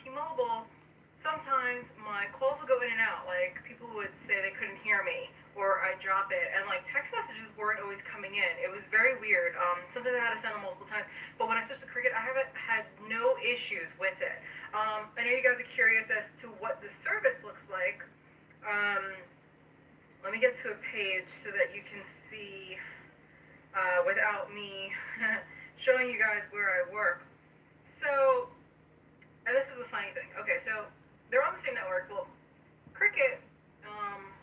T-Mobile, sometimes my calls would go in and out. Like, people would say they couldn't hear me, or I'd drop it, and like text messages weren't always coming in. It was very weird. Sometimes I had to send them multiple times, but when I switched to Cricket, I haven't had no issues with it. I know you guys are curious as to what the service looks like. Let me get to a page so that you can see without me showing you guys where I work. So, and this is the funny thing. Okay, so they're on the same network. Well, Cricket,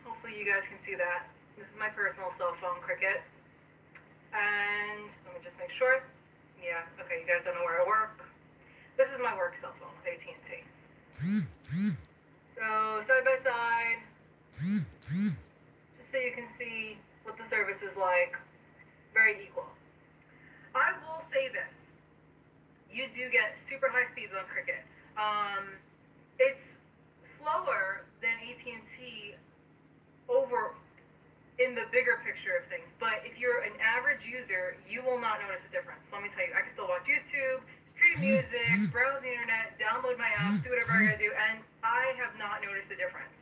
hopefully you guys can see that. This is my personal cell phone, Cricket. And let me just make sure. Yeah, okay, you guys don't know where I work. This is my work cell phone with AT&T. So, side by side, just so you can see what the service is like, very equal. I will say this. You do get super high speeds on Cricket. It's slower than AT&T over in the bigger picture of things, but if you're an average user, you will not notice a difference. Let me tell you, I can still watch YouTube, stream music, browse the internet, download my apps, do whatever I gotta do, and I have not noticed a difference.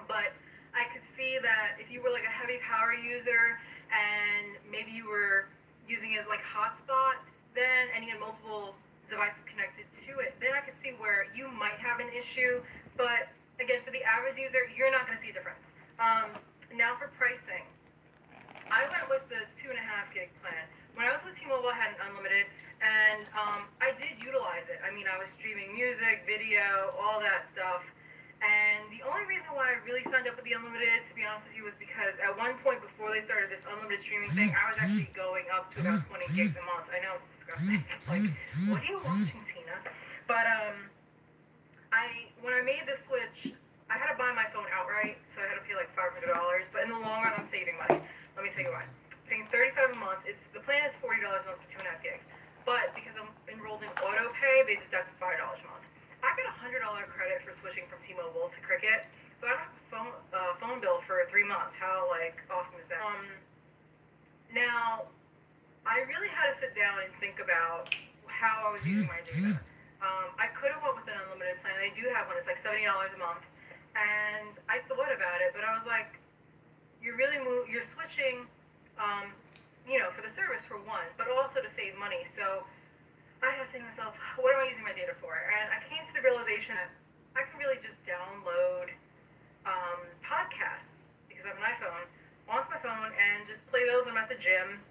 But I could see that if you were like a heavy power user and maybe you were using it as like hotspot, then, and you had multiple devices connected to it, then I could see where you might have an issue. But again, for the average user, you're not gonna see a difference. Now for pricing, I went with the 2.5 gig plan. When I was with T-Mobile, I had an unlimited, and I did utilize it. I mean, I was streaming music, video, all that stuff. And the only reason why I really signed up with the unlimited, to be honest with you, was because at one point before they started this unlimited streaming thing, I was actually going up to about 20 gigs a month. I know it's disgusting. Like, what are you watching, Tina? But when I made the switch, I had to buy my phone outright, so I had to pay like $500. But in the long run, I'm saving money. Let me tell you why. Paying $35 a month. The plan is $40 a month for 2.5 gigs. But because I'm enrolled in auto pay, they deduct $5 a month. I got a $100 credit for switching from T-Mobile to Cricket, so I don't have a phone bill for 3 months. How like awesome is that? Now, I really had to sit down and think about how I was using my data. I could have went with an unlimited plan. They do have one. It's like $70 a month. And I thought about it, but I was like, you're switching, for the service for one, but also to save money. So I had to say to myself, what am I using my data for? And I came to the realization that I can really just download podcasts, because I have an iPhone, onto my phone and just play those when I'm at the gym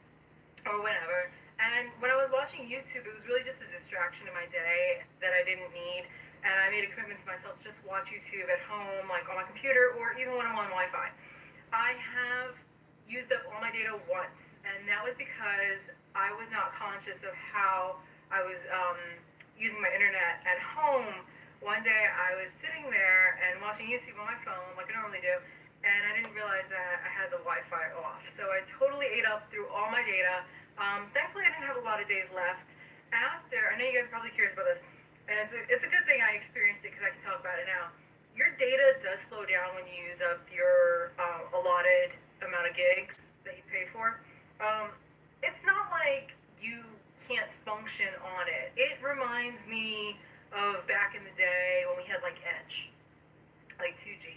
or whenever. And when I was watching YouTube, it was really just a distraction in my day that I didn't need. And I made a commitment to myself to just watch YouTube at home, like on my computer, or even when I'm on Wi-Fi. I have used up all my data once, and that was because I was not conscious of how I was using my internet at home. One day I was sitting there and watching YouTube on my phone, like I normally do, and I didn't realize that I had the Wi-Fi off. So I totally ate up through all my data. Thankfully, I didn't have a lot of days left. I know you guys are probably curious about this, and it's a good thing I experienced it because I can talk about it now. Your data does slow down when you use up your allotted amount of gigs that you pay for. It's not like you can't function on it. It reminds me of back in the day when we had like Edge, like 2G.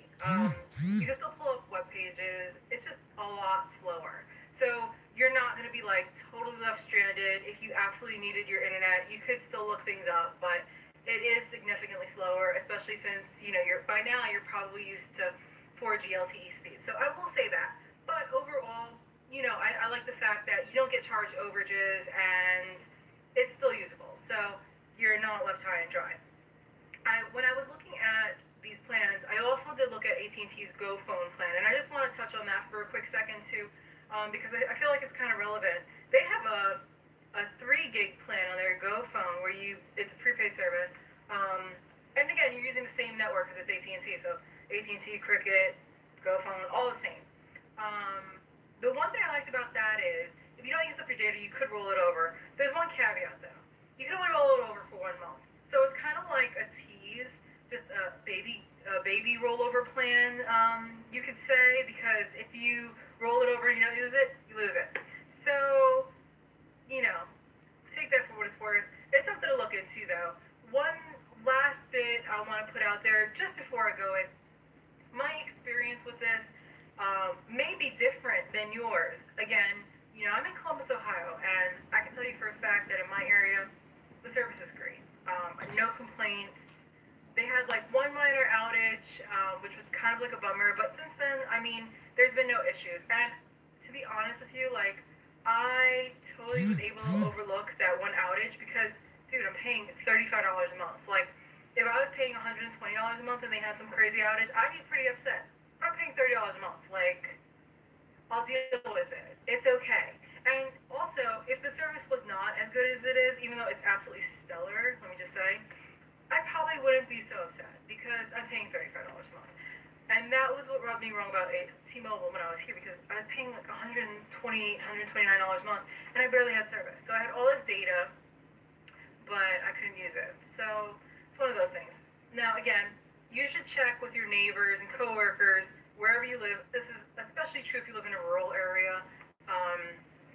You can still pull up web pages. It's just a lot slower. So you're not going to be like totally left stranded. If you absolutely needed your internet, you could still look things up, but it is significantly slower, especially since, by now you're probably used to 4G LTE speed. So I will say that. But overall, I like the fact that you don't get charged overages and it's still usable. So you're not left high and dry. When I was looking at these plans, I also did look at AT&T's Go Phone plan, and I just want to touch on that for a quick second too, because I feel like it's kind of relevant. They have a 3 gig plan on their Go Phone where it's a prepaid service, and again, you're using the same network as it's AT&T, so AT&T, Cricket, Go Phone, all the same. The one thing I liked about that is, if you don't use up your data, you could roll it over. There's one caveat though. You can only roll it over for 1 month. So it's kind of like a tease, just a baby rollover plan, you could say, because if you roll it over and you don't use it, you lose it. So, take that for what it's worth. It's something to look into though. One last bit I want to put out there just before I go is my experience with this may be different than yours. Again, I'm in Columbus, Ohio, and I can tell you for a fact that in my area, the service is great. No complaints. They had like one minor outage, which was kind of like a bummer, but since then, I mean, there's been no issues. And to be honest with you, like, I totally was able to overlook that one outage because, dude, I'm paying $35 a month. Like, if I was paying $120 a month and they had some crazy outage, I'd get pretty upset. But I'm paying $30 a month. Like, I'll deal with it. It's okay. And also, if the service was not as good as it is, even though it's absolutely stellar, let me just say, I probably wouldn't be so upset because I'm paying $35 a month. And that was what rubbed me wrong about T-Mobile when I was here because I was paying like $129 a month and I barely had service. So I had all this data, but I couldn't use it. So it's one of those things. Now, again, you should check with your neighbors and coworkers wherever you live. This is especially true if you live in a rural area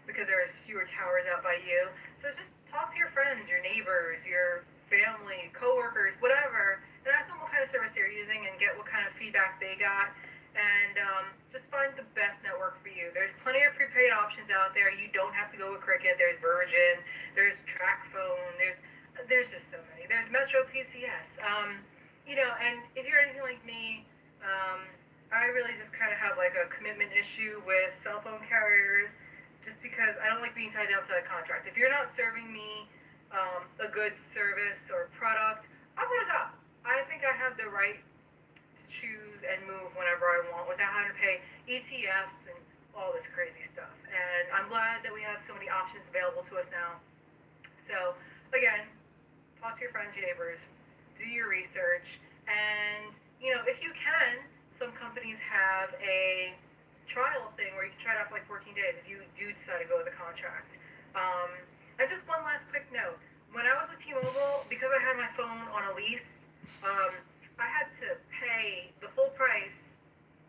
because there's fewer towers out by you. So just talk to your friends, your neighbors, your family, coworkers, whatever, and ask them what kind of service they're using and get what kind of feedback they got. And just find the best network for you. There's plenty of prepaid options out there. You don't have to go with Cricket. There's Virgin. There's TracFone. There's just so many. There's Metro PCS. And if you're anything like me, I really just kind of have like a commitment issue with cell phone carriers just because I don't like being tied down to a contract. If you're not serving me a good service or product, I'm going to go. I think I have the right to choose and move whenever I want without having to pay ETFs and all this crazy stuff. And I'm glad that we have so many options available to us now. So, again, talk to your friends, your neighbors, do your research, and, if you can, some companies have a trial thing where you can try it out for like 14 days if you do decide to go with a contract. And just one last quick note. When I was with T-Mobile, because I had my phone on a lease, I had to pay the full price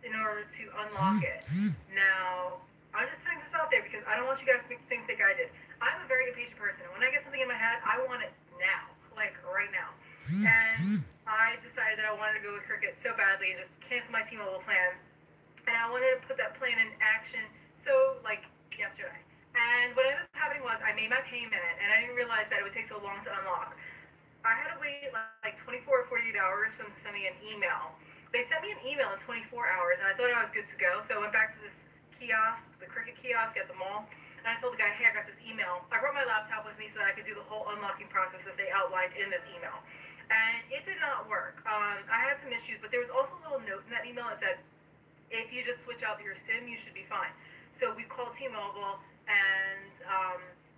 in order to unlock it. Now, I'm just putting this out there because I don't want you guys to think I did. I'm a very impatient person. When I get something in my head, I want it now, like right now. And I decided that I wanted to go with Cricket so badly and just cancel my T-Mobile plan. And I wanted to put that plan in action yesterday. And what ended up happening was I made my payment, and I didn't realize that it would take so long to unlock. I had to wait like 24 or 48 hours for them to send me an email. They sent me an email in 24 hours, and I thought I was good to go. So I went back to this kiosk, the Cricket kiosk at the mall, and I told the guy, hey, I got this email. I brought my laptop with me so that I could do the whole unlocking process that they outlined in this email. And it did not work. I had some issues, but there was also a little note in that email that said, if you just switch out your SIM, you should be fine. So we called T-Mobile and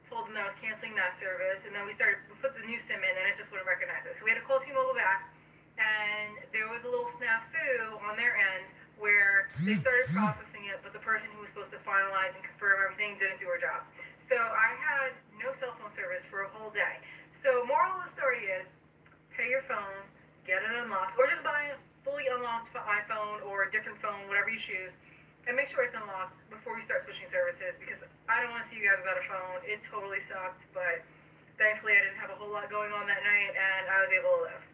told them that I was canceling that service, and then we put the new SIM in, and it just wouldn't recognize it. So we had to call T-Mobile back, and there was a little snafu on their end where they started processing it, but the person who was supposed to finalize and confirm everything didn't do her job. So I had no cell phone service for a whole day. So moral of the story is, pay your phone, get it unlocked, or just buy a fully unlocked iPhone or a different phone, whatever you choose, and make sure it's unlocked before we start switching services, because I don't want to see you guys without a phone. It totally sucked, but thankfully I didn't have a whole lot going on that night, and I was able to live.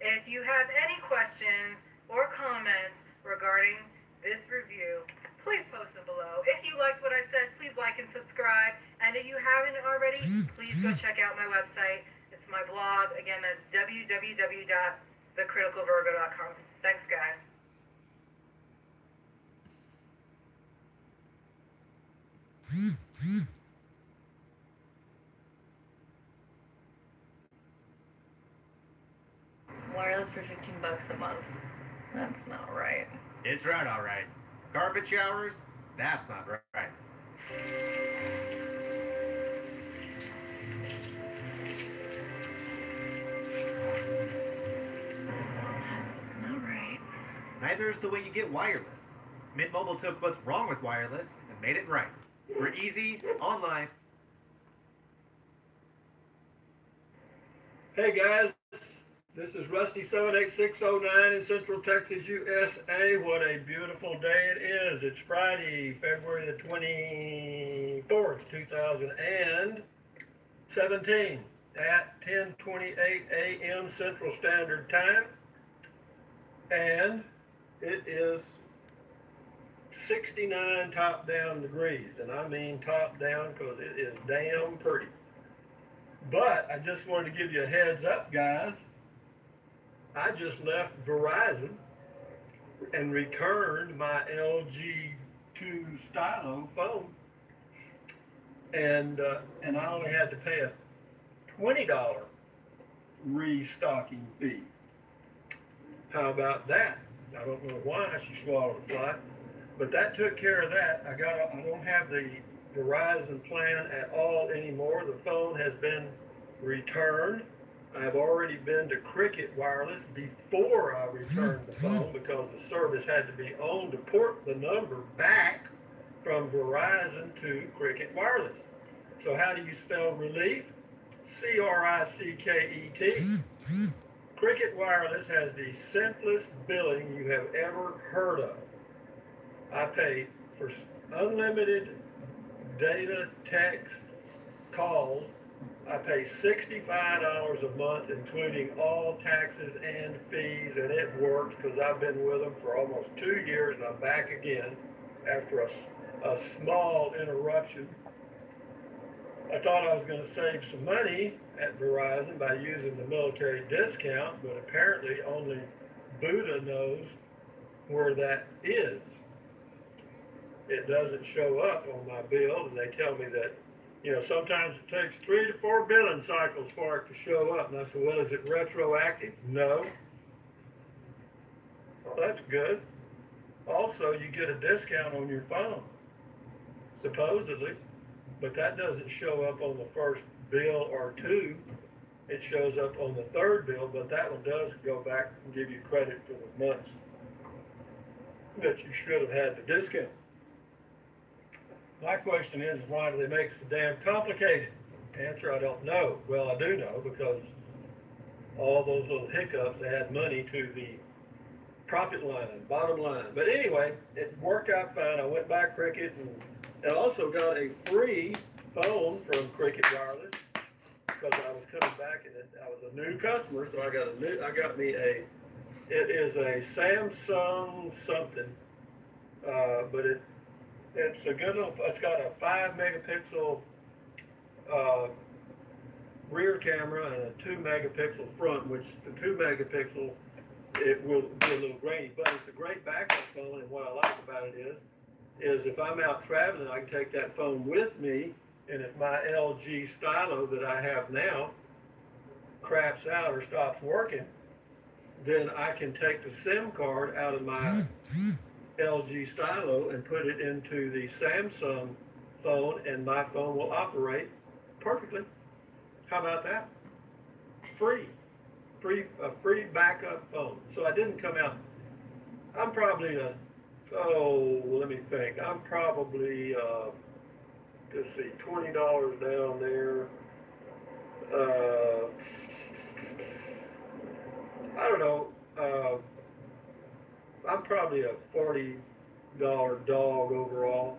If you have any questions or comments regarding this review, please post them below. If you liked what I said, please like and subscribe, and if you haven't already, please go check out my website. It's my blog. Again, that's www.thecriticalvirgo.com. Thanks, guys. Wireless for $15 a month. That's not right. It's right, all right. Carpet showers? That's not right. That's not right. Neither is the way you get wireless. Mint Mobile took what's wrong with wireless and made it right. We're easy, online. Hey guys, this is Rusty78609 in Central Texas, USA. What a beautiful day it is. It's Friday, February the 24th, 2017. at 10:28 a.m. Central Standard Time, and it is 69 top down degrees, and I mean top down because it is damn pretty. But I just wanted to give you a heads up, guys. I just left Verizon and returned my LG 2 Stylo phone, and I only had to pay a $20 restocking fee. How about that? I don't know why she swallowed a fly, but that took care of that. I don't have the Verizon plan at all anymore. The phone has been returned. I've already been to Cricket Wireless before I returned the phone because the service had to be on to port the number back from Verizon to Cricket Wireless. So how do you spell relief? C-R-I-C-K-E-T. Cricket Wireless has the simplest billing you have ever heard of. I pay for unlimited data, text, calls. I pay $65 a month, including all taxes and fees, and it works because I've been with them for almost 2 years, and I'm back again after a small interruption. I thought I was going to save some money at Verizon by using the military discount, but apparently only Buddha knows where that is. It doesn't show up on my bill, and they tell me that, sometimes it takes 3 to 4 billing cycles for it to show up. And I said, well, is it retroactive? No. Well, that's good. Also, you get a discount on your phone, supposedly, but that doesn't show up on the first bill or two. It shows up on the third bill, but that one does go back and give you credit for the months that you should have had the discount. My question is, why do they make it so damn complicated? Answer, I don't know. Well, I do know because all those little hiccups add money to the profit line, bottom line. But anyway, it worked out fine. I went by Cricket and also got a free phone from Cricket Wireless because I was coming back and I was a new customer, so I got me it is a Samsung something, but it's a good little, it's got a 5 megapixel rear camera and a 2 megapixel front, which the 2 megapixel, it will be a little grainy, but it's a great backup phone. And what I like about it is if I'm out traveling, I can take that phone with me, and if my LG Stylo that I have now craps out or stops working, then I can take the SIM card out of my LG Stylo and put it into the Samsung phone, and my phone will operate perfectly. How about that? A free backup phone. So I didn't come out. I'm probably let me think. I'm probably let's see, $20 down there. I don't know. I'm probably a $40 dog overall.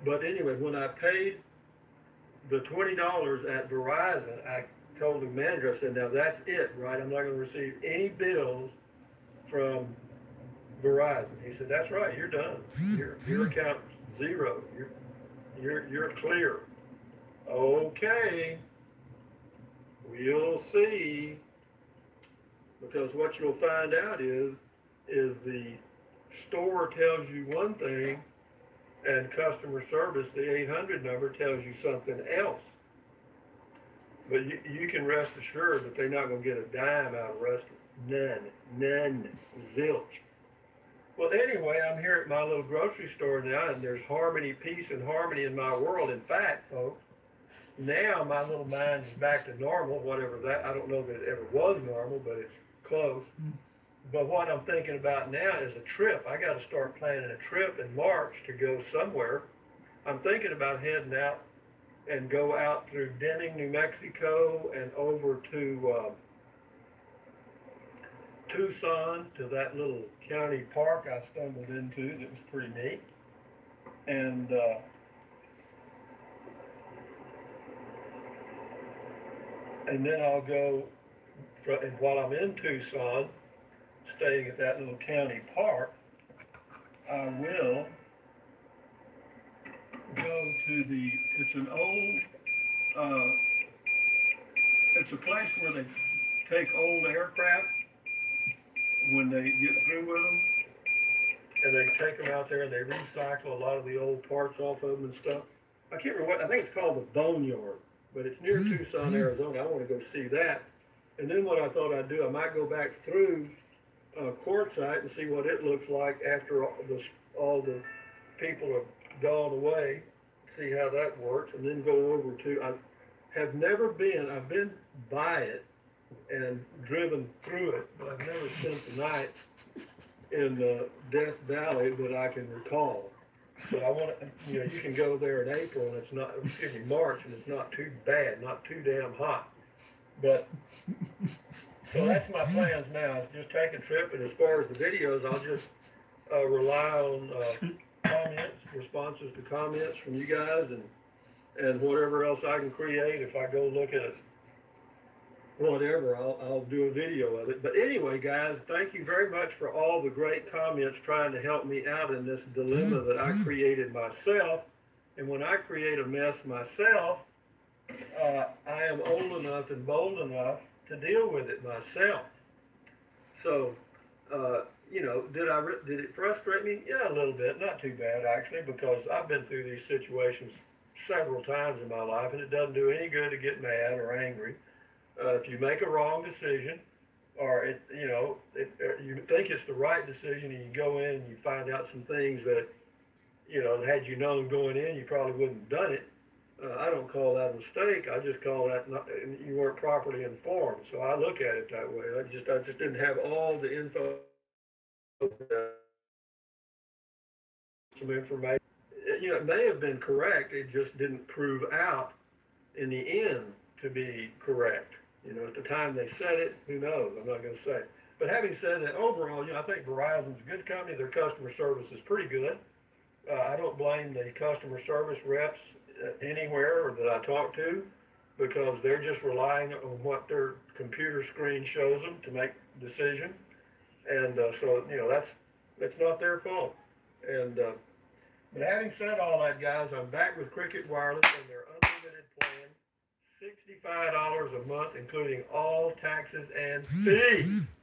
But anyway, when I paid the $20 at Verizon, I told the manager, I said, now that's it, right? I'm not going to receive any bills from Verizon. He said, that's right, you're done. Your account's zero. You're clear. Okay. We'll see. Because what you'll find out is the store tells you one thing and customer service, the 800 number, tells you something else. But you can rest assured that they're not going to get a dime out of Rusty. None, zilch. Well, anyway, I'm here at my little grocery store now, and there's harmony, peace, and harmony in my world. In fact, folks, now my little mind is back to normal, whatever that, I don't know that it ever was normal, but it's close. But what I'm thinking about now is a trip. I got to start planning a trip in March to go somewhere. I'm thinking about heading out and go out through Denning, New Mexico, and over to Tucson, to that little county park I stumbled into that was pretty neat. And and then I'll go, and while I'm in Tucson, staying at that little county park, I will go to it's an old, uh, it's a place where they take old aircraft when they get through with them, and they take them out there and they recycle a lot of the old parts off of them and stuff. I can't remember what, I think it's called the Boneyard, but it's near Tucson, Arizona. I want to go see that. And then what I thought I'd do, I might go back through Quartzsite and see what it looks like after all the people have gone away, see how that works, and then go over to, I have never been, I've been by it and driven through it, but I've never spent the night in Death Valley that I can recall. But I want to, you can go there in April and it's not, excuse me, March, and it's not too bad, not too damn hot. But, so that's my plans now, is just take a trip, and as far as the videos, I'll just rely on comments, responses to comments from you guys, and whatever else I can create. If I go look at it, whatever, I'll do a video of it. But anyway, guys, thank you very much for all the great comments trying to help me out in this dilemma that I created myself. And when I create a mess myself, I am old enough and bold enough to deal with it myself. So, did it frustrate me? Yeah, a little bit. Not too bad, actually, because I've been through these situations several times in my life, and it doesn't do any good to get mad or angry. If you make a wrong decision, or you think it's the right decision, and you go in and you find out some things that, had you known going in, you probably wouldn't have done it. I don't call that a mistake. I just call that you weren't properly informed. So I look at it that way. I just didn't have all the info, some information. It may have been correct. It just didn't prove out in the end to be correct. At the time they said it, who knows? I'm not going to say. But having said that, overall, I think Verizon's a good company. Their customer service is pretty good. I don't blame the customer service reps anywhere that I talk to, because they're just relying on what their computer screen shows them to make decisions. And so, that's not their fault. And but having said all that, guys, I'm back with Cricket Wireless and their unlimited plan, $65 a month, including all taxes and fees.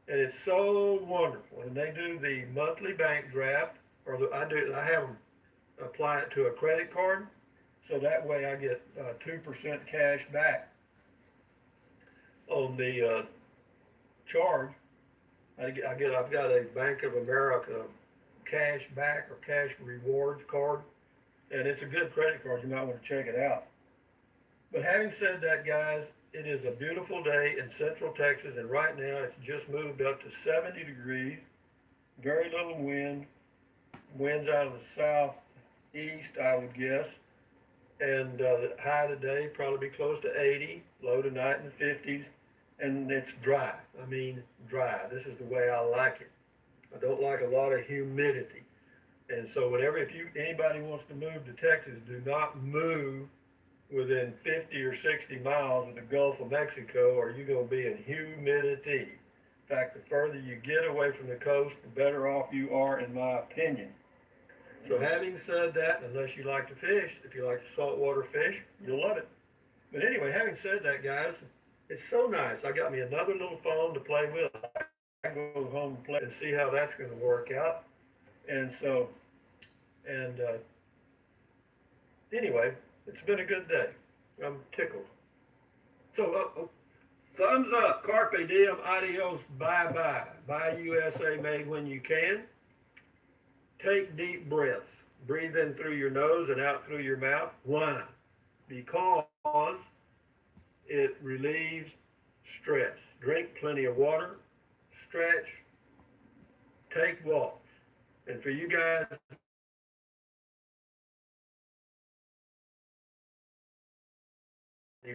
And it's so wonderful. And they do the monthly bank draft, I have them apply it to a credit card, so that way I get 2% cash back on the charge. I've got a Bank of America cash back or cash rewards card, and it's a good credit card. You might want to check it out. But having said that, guys, it is a beautiful day in Central Texas, and right now it's just moved up to 70 degrees, very little wind, winds out of the southeast, I would guess, and the high today probably be close to 80, low tonight in the 50s, and it's dry. I mean, dry. This is the way I like it. I don't like a lot of humidity. And so if anybody wants to move to Texas, do not move within 50 or 60 miles of the Gulf of Mexico, or you're going to be in humidity. In fact, the further you get away from the coast, the better off you are, in my opinion. So having said that, unless you like to fish, if you like to saltwater fish, you'll love it. But anyway, having said that, guys, it's so nice. I got me another little phone to play with. I can go home and play and see how that's going to work out. And so, anyway, it's been a good day. I'm tickled. So, thumbs up, carpe diem, adios, bye-bye. Buy USA, made when you can. Take deep breaths. Breathe in through your nose and out through your mouth. Why? Because it relieves stress. Drink plenty of water. Stretch. Take walks. And for you guys,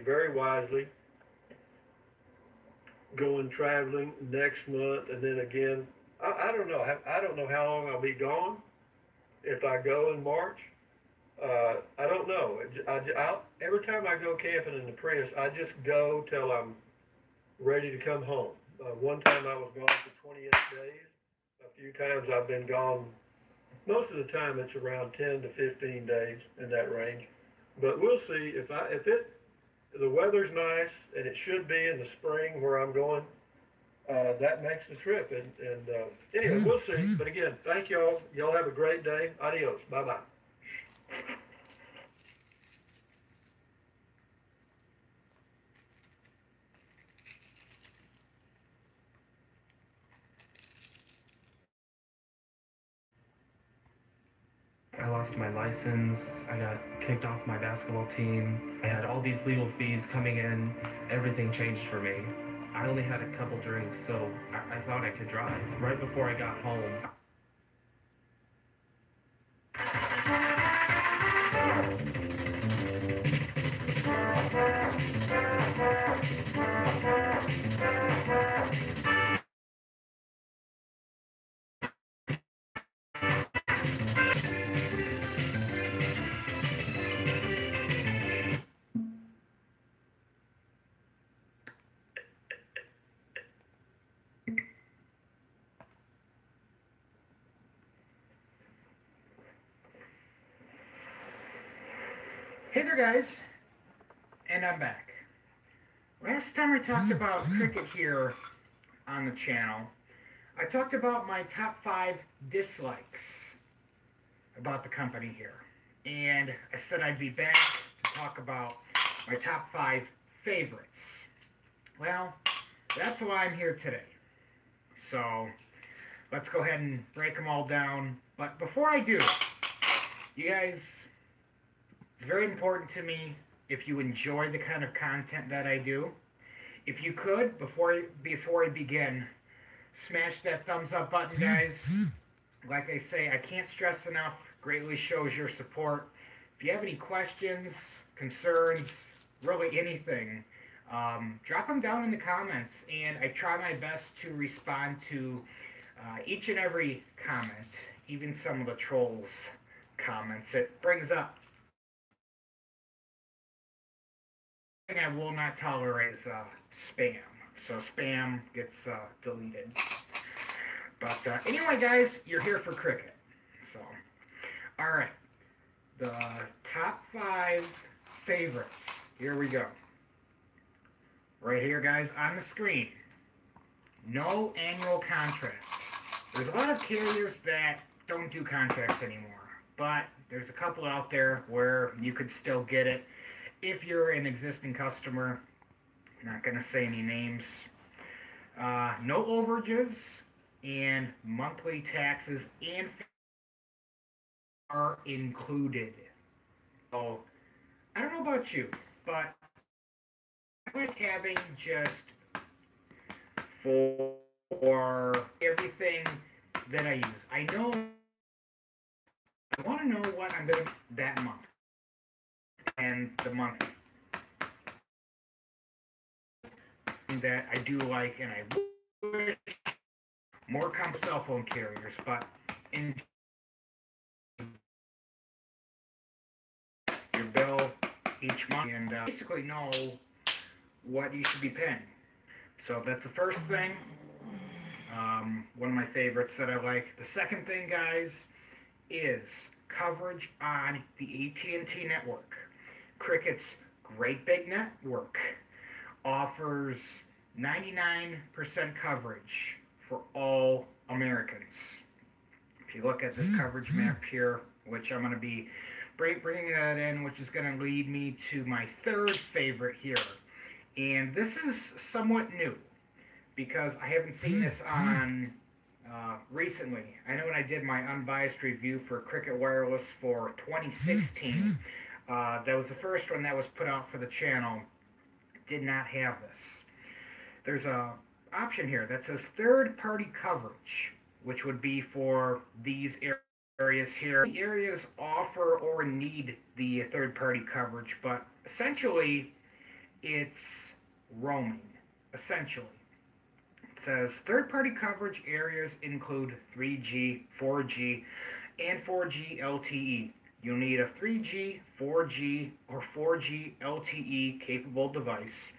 very wisely, going traveling next month, and then again, I don't know how long I'll be gone. If I go in March, I don't know. Every time I go camping in the Prius, I just go till I'm ready to come home. One time I was gone for 28 days. A few times I've been gone. Most of the time it's around 10 to 15 days in that range. But we'll see the weather's nice and it should be in the spring where I'm going. That makes the trip. And anyway, we'll see. But again, thank y'all. Y'all have a great day. Adios. Bye bye. I lost my license, I got kicked off my basketball team, I had all these legal fees coming in, everything changed for me. I only had a couple drinks, so I thought I could drive. Right before I got home, Hey there, guys, and I'm back. Last time I talked about cricket here on the channel, I talked about my top 5 dislikes about the company here. And I said I'd be back to talk about my top 5 favorites. Well, that's why I'm here today. So, let's go ahead and break them all down. But before I do, you guys, it's very important to me if you enjoy the kind of content that I do. If you could, before I begin, smash that thumbs up button, guys. Like I say, I can't stress enough, greatly shows your support. If you have any questions, concerns, really anything, drop them down in the comments, and I try my best to respond to each and every comment, even some of the trolls' comments. It brings up I will not tolerate is spam. So spam gets deleted. But anyway, guys, you're here for cricket. So, all right. The top 5 favorites. Here we go. Right here, guys, on the screen. No annual contract. There's a lot of carriers that don't do contracts anymore. But there's a couple out there where you could still get it. If you're an existing customer, I'm not going to say any names. No overages, and monthly taxes and fees are included. So, I don't know about you, but I like having just for everything that I use. I want to know what I'm going to that month. And the month that I do like, and I wish more cell phone carriers, but in your bill each month, and basically know what you should be paying. So that's the first thing. One of my favorites that I like. The second thing, guys, is coverage on the AT&T network. Cricket's great big network offers 99% coverage for all Americans. If you look at this coverage map here, which I'm going to be bringing that in, which is going to lead me to my third favorite here. And this is somewhat new because I haven't seen this on recently. I know when I did my unbiased review for Cricket Wireless for 2016, that was the first one that was put out for the channel. Did not have this. There's a option here that says third-party coverage, which would be for these areas here. The areas offer or need the third-party coverage, but essentially it's roaming. Essentially, it says third-party coverage areas include 3G, 4G, and 4G LTE. you'll need a 3G, 4G, or 4G LTE capable device.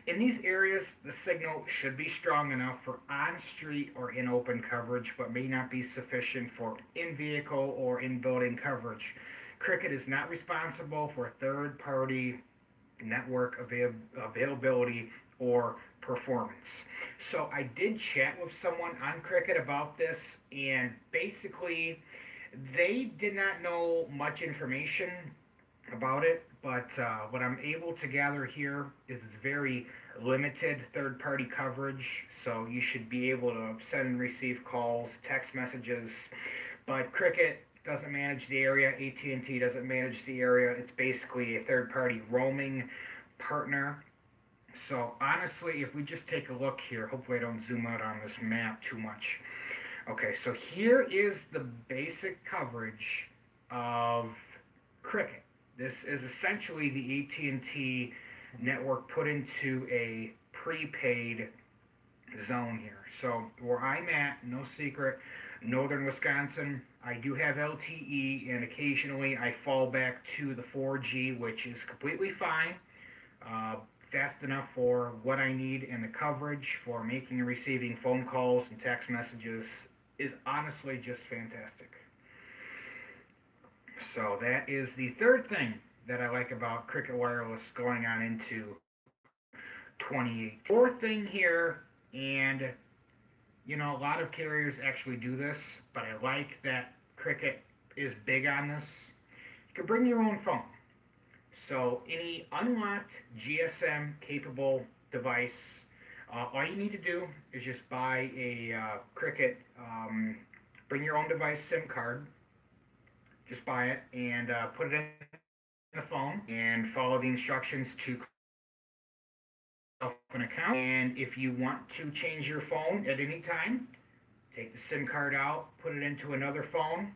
In these areas, the signal should be strong enough for on-street or in open coverage, but may not be sufficient for in-vehicle or in-building coverage. Cricket is not responsible for third-party network availability or performance. So I did chat with someone on Cricket about this, and basically they did not know much information about it, but what I'm able to gather here is it's very limited third-party coverage, so you should be able to send and receive calls, text messages, but Cricket doesn't manage the area, AT&T doesn't manage the area. It's basically a third-party roaming partner. So honestly, if we just take a look here, hopefully I don't zoom out on this map too much. Okay, so here is the basic coverage of Cricket. This is essentially the AT&T network put into a prepaid zone here. So where I'm at, no secret, northern Wisconsin, I do have LTE, and occasionally I fall back to the 4G, which is completely fine. Fast enough for what I need, and the coverage for making and receiving phone calls and text messages is honestly just fantastic. So that is the third thing that I like about Cricket Wireless going on into 2018. Fourth thing here, and you know, a lot of carriers actually do this, but I like that Cricket is big on this. You can bring your own phone. So any unlocked GSM capable device, all you need to do is just buy a Cricket, bring your own device SIM card, just buy it and put it in the phone and follow the instructions to an account. And if you want to change your phone at any time, take the SIM card out, put it into another phone.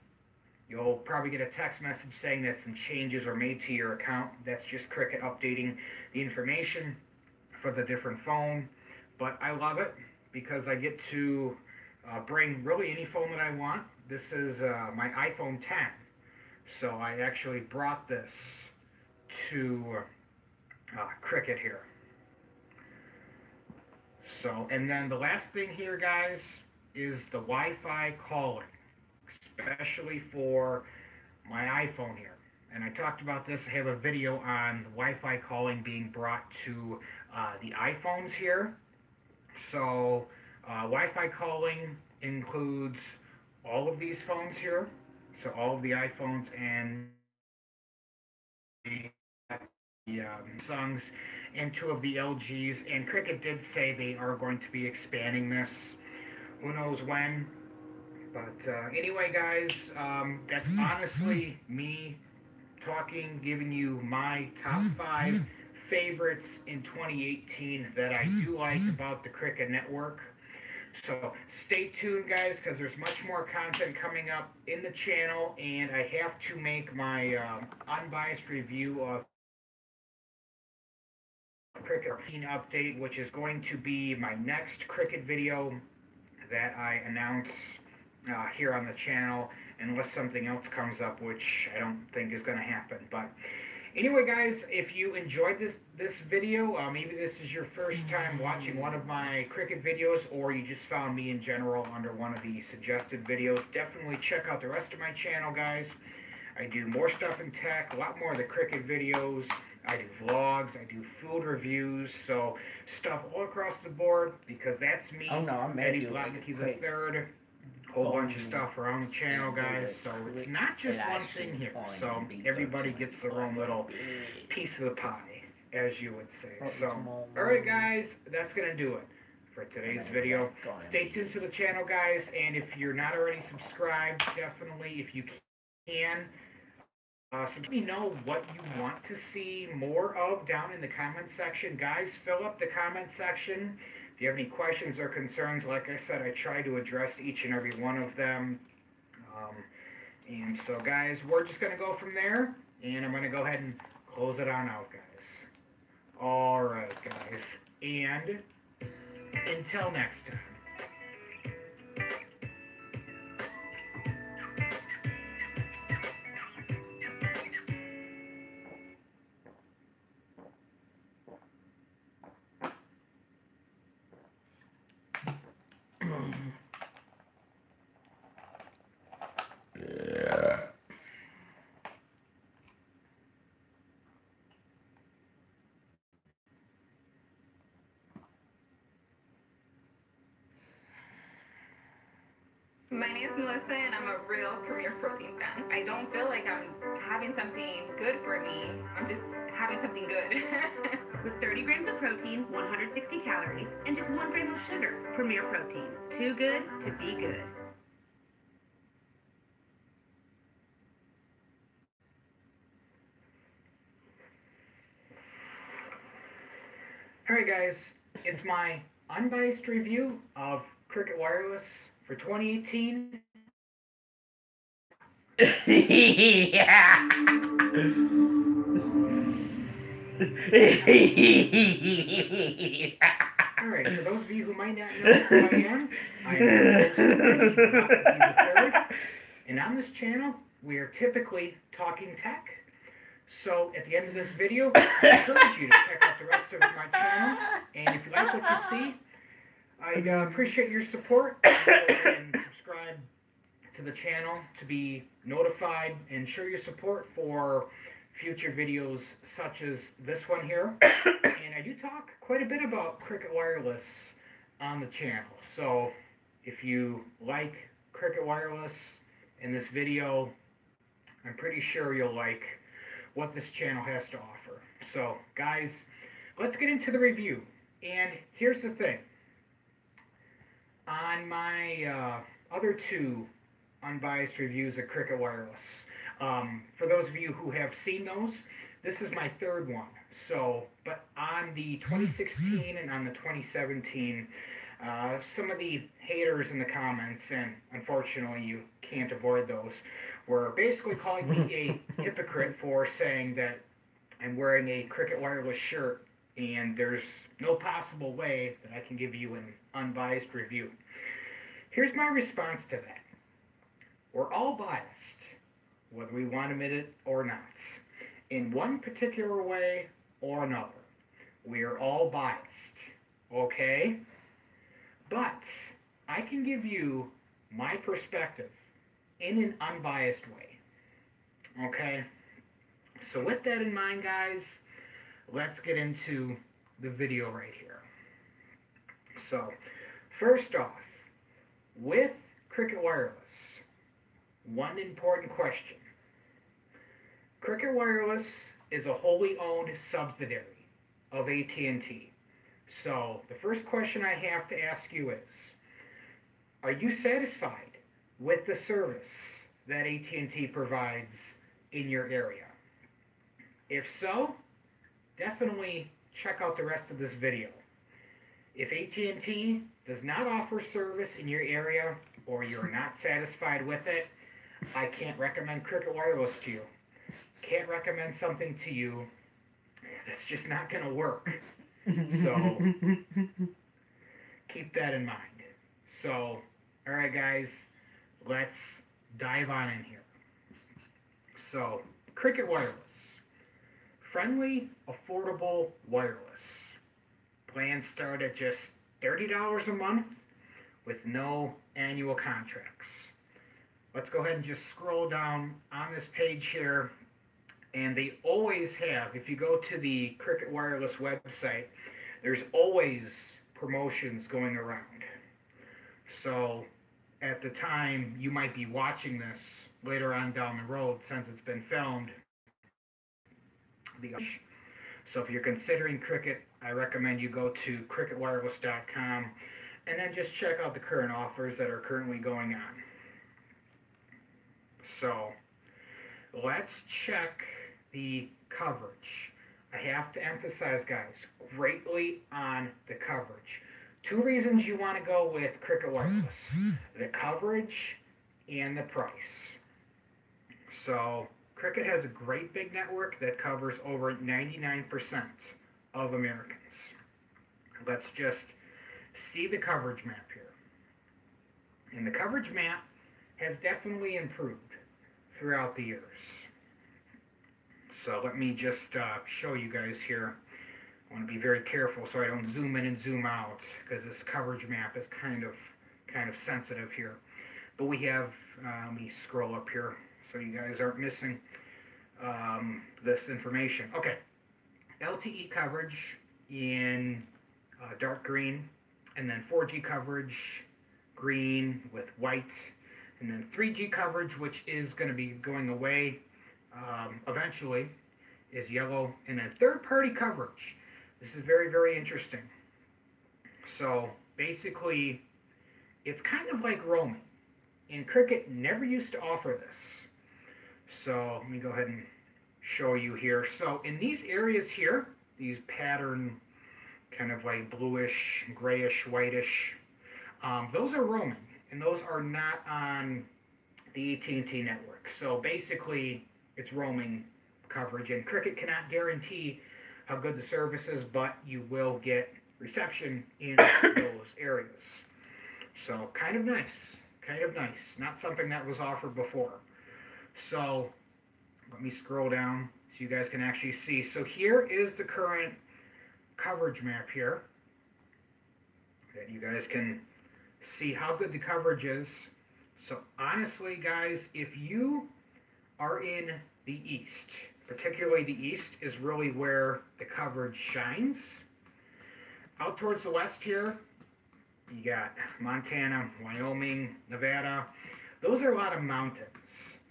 You'll probably get a text message saying that some changes are made to your account. That's just Cricket updating the information for the different phone. But I love it because I get to bring really any phone that I want. This is my iPhone 10. So I actually brought this to Cricket here. So, and then the last thing here, guys, is the Wi-Fi calling, especially for my iPhone here. And I talked about this. I have a video on Wi-Fi calling being brought to the iPhones here. So Wi-Fi calling includes all of these phones here. So all of the iPhones and the Samsungs and 2 of the LGs. And Cricket did say they are going to be expanding this. Who knows when? But anyway, guys, that's honestly me talking, giving you my top 5 favorites in 2018 that I do like about the Cricket network. So stay tuned, guys, because there's much more content coming up in the channel, and I have to make my unbiased review of Cricket update, which is going to be my next Cricket video that I announce here on the channel, unless something else comes up, which I don't think is going to happen. But anyway, guys, if you enjoyed this video, maybe this is your first time watching one of my Cricket videos, or you just found me in general under one of the suggested videos, definitely check out the rest of my channel, guys. I do more stuff in tech, a lot more of the Cricket videos. I do vlogs, I do food reviews, so stuff all across the board, because that's me, Eddie Blotnicky the Third. Whole bunch of stuff around the channel, guys, so it's not just one thing here, so everybody gets their own little piece of the pie, as you would say. So, alright, guys, that's going to do it for today's video. Stay tuned to the channel, guys, and if you're not already subscribed, definitely, if you can, let me know what you want to see more of down in the comment section. Guys, fill up the comment section. If you have any questions or concerns, like I said, I try to address each and every one of them. And so, guys, we're just going to go from there, and I'm going to go ahead and close it on out, guys. All right, guys, and until next time. My name is Melissa, and I'm a real Premier Protein fan. I don't feel like I'm having something good for me. I'm just having something good. With 30 grams of protein, 160 calories, and just 1 gram of sugar. Premier Protein. Too good to be good. Alright guys, it's my unbiased review of Cricket Wireless for 2018. Yeah. Alright, for those of you who might not know who I am the host the third, and on this channel we are typically talking tech. So at the end of this video, I encourage you to check out the rest of my channel, and if you like what you see, I'd appreciate your support. Go ahead and subscribe to the channel to be notified and show your support for future videos such as this one here. And I do talk quite a bit about Cricket Wireless on the channel. So if you like Cricket Wireless in this video, I'm pretty sure you'll like what this channel has to offer. So guys, let's get into the review. And here's the thing. On my other two unbiased reviews of Cricket Wireless, for those of you who have seen those, this is my third one. So, but on the 2016 and on the 2017, some of the haters in the comments, and unfortunately you can't avoid those, were basically calling me a hypocrite for saying that I'm wearing a Cricket Wireless shirt and there's no possible way that I can give you an unbiased review. Here's my response to that. We're all biased, whether we want to admit it or not, in one particular way or another. We are all biased, okay? But I can give you my perspective in an unbiased way, okay? So with that in mind, guys, let's get into the video right here. So, first off, with Cricket Wireless, one important question. Cricket Wireless is a wholly owned subsidiary of AT&T. So, the first question I have to ask you is, are you satisfied with the service that AT&T provides in your area? If so, definitely check out the rest of this video. If AT&T does not offer service in your area, or you're not satisfied with it, I can't recommend Cricket Wireless to you. Can't recommend something to you that's just not going to work. So, keep that in mind. So, alright guys, let's dive on in here. So, Cricket Wireless. Friendly, affordable wireless. Plans start at just $30 a month with no annual contracts. Let's go ahead and just scroll down on this page here. And they always have, if you go to the Cricket Wireless website, there's always promotions going around. So at the time you might be watching this later on down the road, since it's been filmed, so if you're considering Cricket, I recommend you go to cricketwireless.com and then just check out the current offers that are currently going on. So let's check the coverage. I have to emphasize, guys, greatly on the coverage. Two reasons you want to go with Cricket Wireless: the coverage and the price. So Cricket has a great big network that covers over 99% of Americans. Let's just see the coverage map here. And the coverage map has definitely improved throughout the years. So let me just show you guys here. I want to be very careful so I don't zoom in and zoom out, because this coverage map is kind of sensitive here. But we have, let me scroll up here so you guys aren't missing this information. Okay, LTE coverage in dark green, and then 4G coverage green with white. And then 3G coverage, which is going to be going away eventually, is yellow. And then third-party coverage. This is very, very interesting. So basically, it's kind of like roaming. And Cricket never used to offer this. So let me go ahead and show you here. So in these areas here, these pattern kind of like bluish, grayish, whitish, those are roaming. And those are not on the AT&T network. So basically, it's roaming coverage. And Cricket cannot guarantee how good the service is, but you will get reception in those areas. So kind of nice. Kind of nice. Not something that was offered before. So let me scroll down so you guys can actually see. So here is the current coverage map here. That you guys can see how good the coverage is. So honestly, guys, if you are in the east, particularly the east is really where the coverage shines. Out towards the west here, you got Montana, Wyoming, Nevada. Those are a lot of mountains.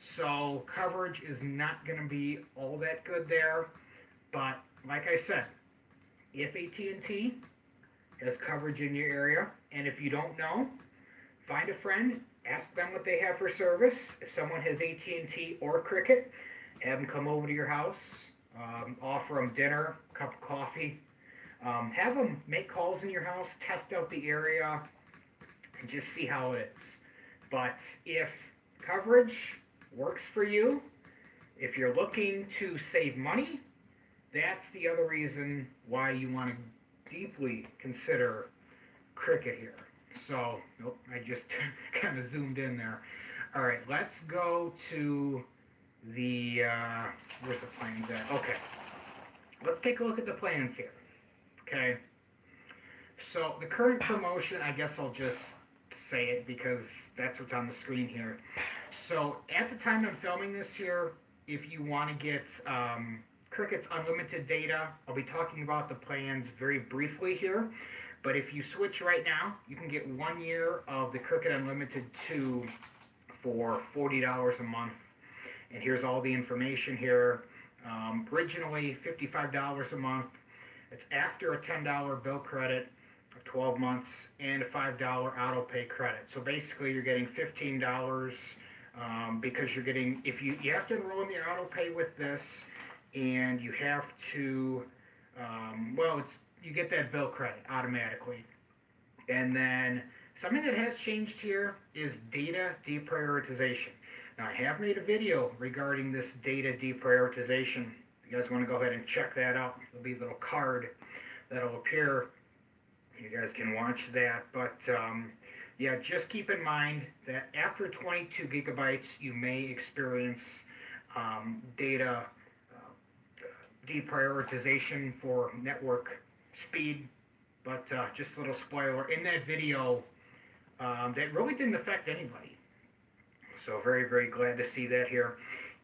So coverage is not going to be all that good there. But like I said, if AT&T has coverage in your area, and if you don't know, find a friend, ask them what they have for service. If someone has AT&T or Cricket, have them come over to your house, offer them dinner, a cup of coffee, have them make calls in your house, test out the area, and just see how it is. But if coverage works for you, if you're looking to save money, that's the other reason why you want to deeply consider Cricket here. So, nope, I just kind of zoomed in there. All right, let's go to the, where's the plans at? Okay, let's take a look at the plans here. Okay, so the current promotion, I guess I'll just say it because that's what's on the screen here. So at the time I'm filming this here, if you want to get Cricket's unlimited data, I'll be talking about the plans very briefly here. But if you switch right now, you can get 1 year of the Cricket Unlimited 2 for $40 a month. And here's all the information here. Originally $55 a month. It's after a $10 bill credit of 12 months and a $5 auto pay credit. So basically you're getting $15 because you're getting, if you have to enroll in the auto pay with this, and you have to, you get that bill credit automatically. And then something that has changed here is data deprioritization. Now I have made a video regarding this data deprioritization. If you guys want to go ahead and check that out, there'll be a little card that'll appear. You guys can watch that. But yeah, just keep in mind that after 22 gigabytes, you may experience data deprioritization for network speed. But just a little spoiler, in that video, that really didn't affect anybody. So very, very glad to see that here.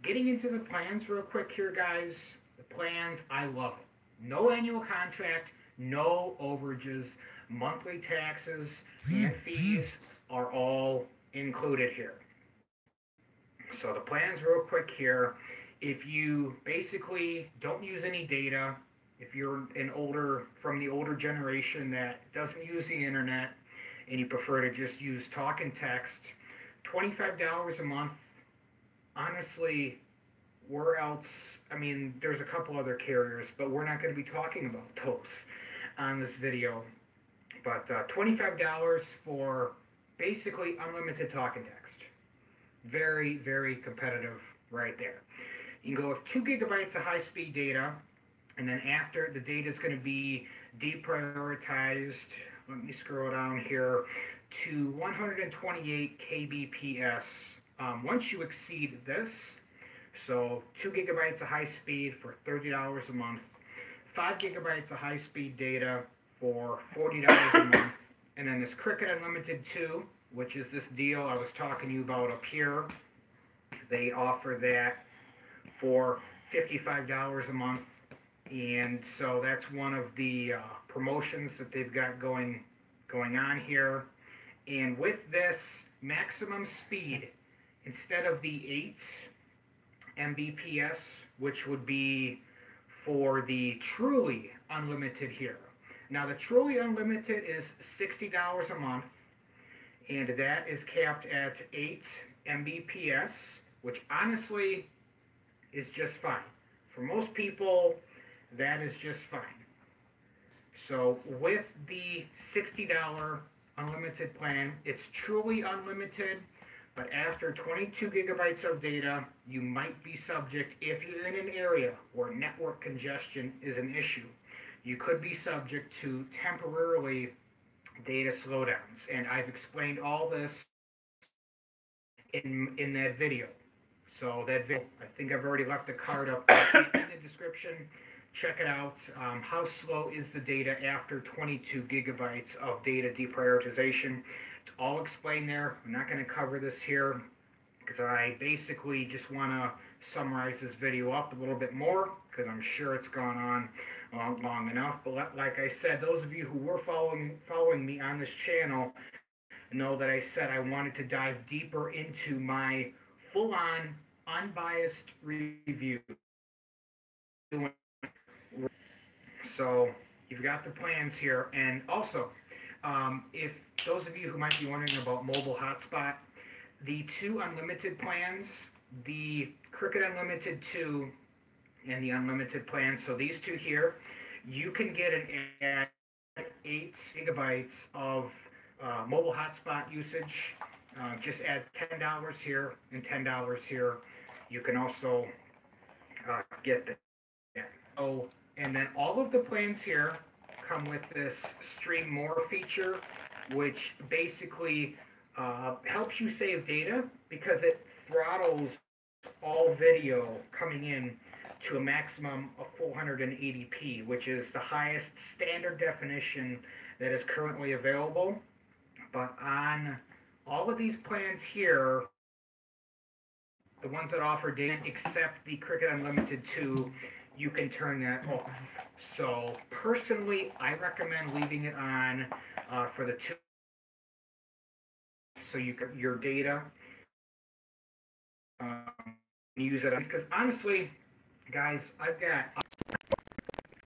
Getting into the plans real quick here, guys. The plans, I love it. No annual contract, no overages, monthly taxes and fees are all included here. So the plans real quick here. If you basically don't use any data, if you're from the older generation that doesn't use the internet and you prefer to just use talk and text, $25 a month. Honestly, where else? I mean, there's a couple other carriers, but we're not going to be talking about those on this video. But $25 for basically unlimited talk and text. Very, very competitive right there. You can go with 2 gigabytes of high-speed data, and then after, the data is going to be deprioritized. Let me scroll down here to 128 kbps. Once you exceed this, so 2 gigabytes of high speed for $30 a month, 5 gigabytes of high speed data for $40 a month, and then this Cricket Unlimited 2, which is this deal I was talking to you about up here. They offer that for $55 a month, and so that's one of the promotions that they've got going on here. And with this maximum speed instead of the 8 Mbps, which would be for the truly unlimited here. Now the truly unlimited is $60 a month, and that is capped at 8 Mbps, which honestly is just fine. For most people, that is just fine. So with the $60 unlimited plan, it's truly unlimited, but after 22 gigabytes of data, you might be subject, if you're in an area where network congestion is an issue, you could be subject to temporarily data slowdowns. And I've explained all this in that video. So that video, I think I've already left the card up in the description. Check it out. How slow is the data after 22 gigabytes of data deprioritization? It's all explained there. I'm not going to cover this here because I basically just want to summarize this video up a little bit more because I'm sure it's gone on long enough. But like I said, those of you who were following me on this channel know that I said I wanted to dive deeper into my full-on, unbiased review. So you've got the plans here, and also if those of you who might be wondering about mobile hotspot, the 2 unlimited plans, the Cricket Unlimited 2 and the unlimited plan, so these 2 here, you can get an 8 gigabytes of mobile hotspot usage. Just add $10 here and $10 here. You can also get that. Oh, and then all of the plans here come with this Stream More feature, which basically helps you save data because it throttles all video coming in to a maximum of 480p, which is the highest standard definition that is currently available. But on all of these plans here, the ones that offer data except the Cricket Unlimited 2, you can turn that off. So personally, I recommend leaving it on for the 2, so you can your data use it, because honestly, guys, I've got